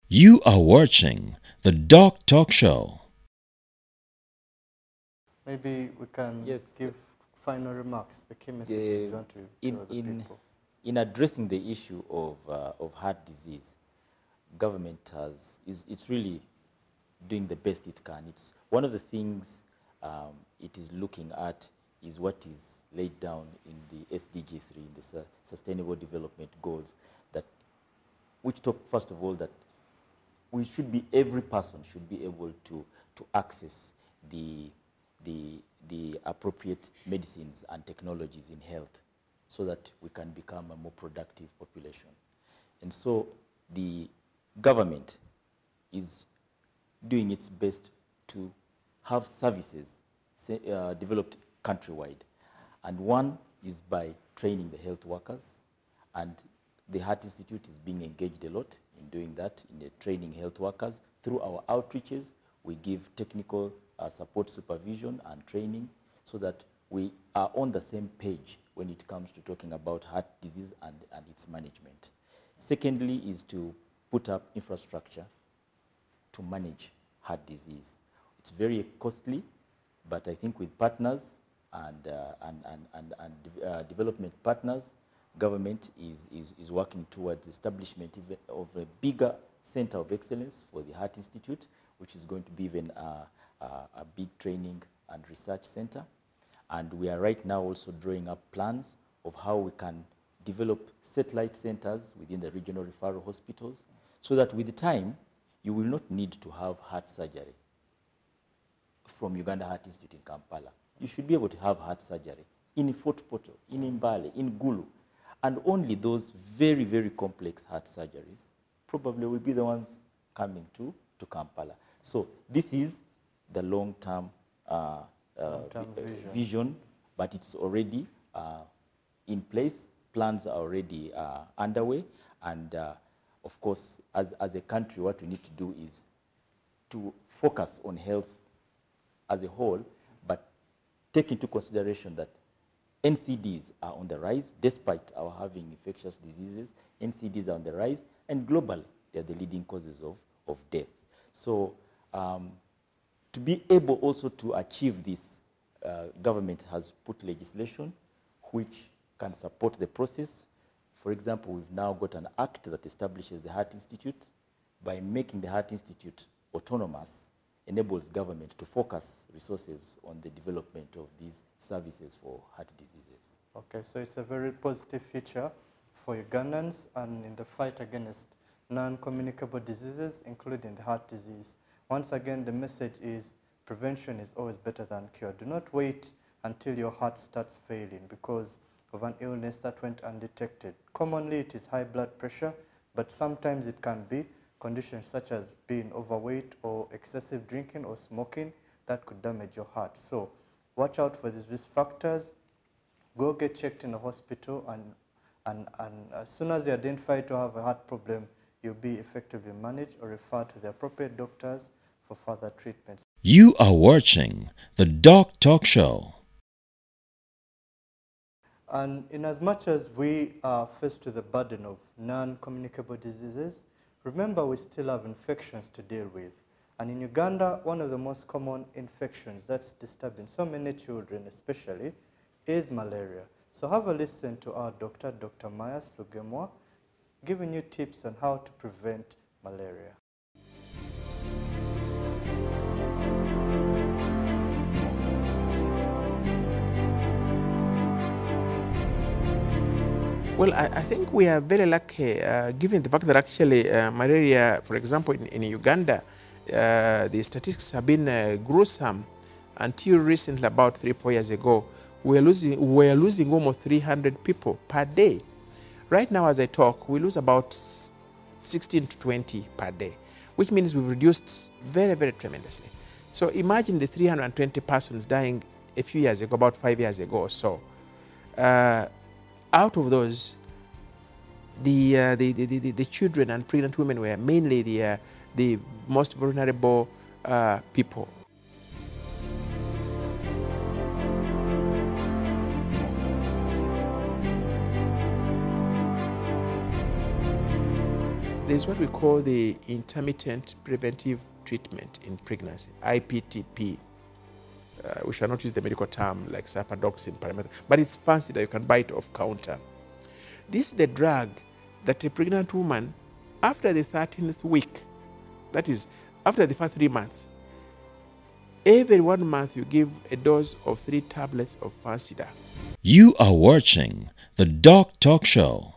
You are watching the DocTalk show. Maybe we can Yes. give final remarks, the key messages you want to tell the people. In addressing the issue of heart disease, government it's really doing the best it can. It's one of the things it is looking at is what is laid down in the SDG 3, in the Sustainable Development Goals, that which talk first of all that every person should be able to access the appropriate medicines and technologies in health so that we can become a more productive population. And so the government is doing its best to have services developed countrywide. And one is by training the health workers, and the Heart Institute is being engaged a lot in doing that, in the training health workers. Through our outreaches, we give technical support, supervision, and training so that we are on the same page when it comes to talking about heart disease and its management. Secondly is to put up infrastructure to manage heart disease. It's very costly, but I think with partners and development partners, government is working towards establishment of a bigger center of excellence for the Heart Institute, which is going to be even a big training and research center. And we are right now also drawing up plans of how we can develop satellite centers within the regional referral hospitals so that with time, you will not need to have heart surgery from Uganda Heart Institute in Kampala. You should be able to have heart surgery in Fort Portal, in Mbale, in Gulu, and only those very, very complex heart surgeries probably will be the ones coming to Kampala. So this is the long-term vision, but it's already in place. Plans are already underway, and of course, as a country, what we need to do is to focus on health as a whole, but take into consideration that NCDs are on the rise, despite our having infectious diseases. NCDs are on the rise, and globally, they're the leading causes of death. So to be able also to achieve this, government has put legislation which can support the process. For example, we've now got an act that establishes the Heart Institute. By making the Heart Institute autonomous, enables government to focus resources on the development of these services for heart diseases. Okay, so it's a very positive feature for Ugandans and in the fight against non-communicable diseases, including the heart disease. Once again, the message is prevention is always better than cure. Do not wait until your heart starts failing because of an illness that went undetected. Commonly, it is high blood pressure, but sometimes it can be conditions such as being overweight or excessive drinking or smoking that could damage your heart. So watch out for these risk factors. Go get checked in a hospital, and as soon as you identify to have a heart problem, you'll be effectively managed or referred to the appropriate doctors for further treatments. You are watching the DocTalk show. And in as much as we are faced with the burden of non-communicable diseases, remember we still have infections to deal with. And in Uganda, one of the most common infections that's disturbing so many children especially is malaria. So have a listen to our doctor, Dr. Myers Lugemwa, giving you tips on how to prevent malaria. Well, I think we are very lucky, given the fact that actually malaria, for example, in Uganda, the statistics have been gruesome. Until recently, about 3-4 years ago, we were losing almost 300 people per day. Right now, as I talk, we lose about 16 to 20 per day, which means we've reduced very, very tremendously. So imagine the 320 persons dying a few years ago, about 5 years ago or so. Out of those, the children and pregnant women were mainly the most vulnerable people. there's what we call the intermittent preventive treatment in pregnancy, IPTP. We shall not use the medical term like sulfadoxine, paramethazine, but it's fancy that you can buy it off counter. This is the drug that a pregnant woman, after the 13th week, that is, after the first 3 months, every 1 month you give a dose of 3 tablets of Fansida. You are watching the DocTalk Show.